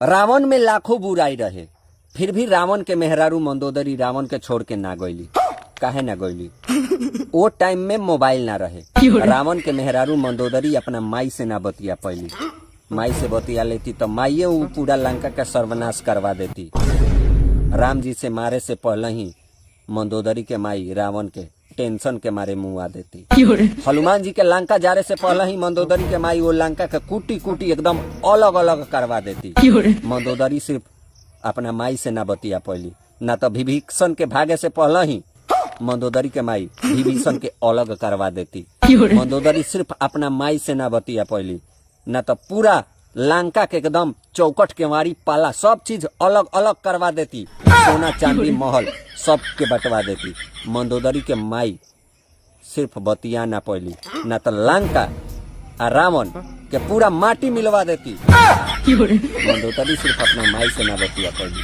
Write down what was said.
रावण में लाखों बुराई रहे, फिर भी रावण के मेहरारू मंदोदरी रावण के छोड़ के ना गईली। काहे ना गईली? वो टाइम में मोबाइल ना रहे। रावण के मेहरारू मंदोदरी अपना माई से ना बतिया पैली। माई से बतिया लेती तो माइये वो पूरा लंका का सर्वनाश करवा देती। राम जी से मारे से पहले ही मंदोदरी के माई रावण के टेंशन के मारे मुआ देती। हनुमान जी के लंका जाने से पहले ही मंदोदरी के माई वो लंका के कुटी कुटी एकदम अलग अलग करवा देती। मंदोदरी सिर्फ अपना माई से ना बतिया पैली, ना तो विभीषण के भागे से पहले ही मंदोदरी के माई विभीषण के अलग करवा देती। मंदोदरी सिर्फ अपना माई से ना बतिया पैली, ना तो पूरा लंका के एकदम चौकट के मारी पाला सब चीज अलग अलग करवा देती। सोना चांदी महल सब के बंटवा देती। मंदोदरी के माई सिर्फ बतिया ना पैली, ना तो लंका आ रावण के पूरा माटी मिलवा देती। मंदोदरी सिर्फ अपना माई से ना बतिया पैली।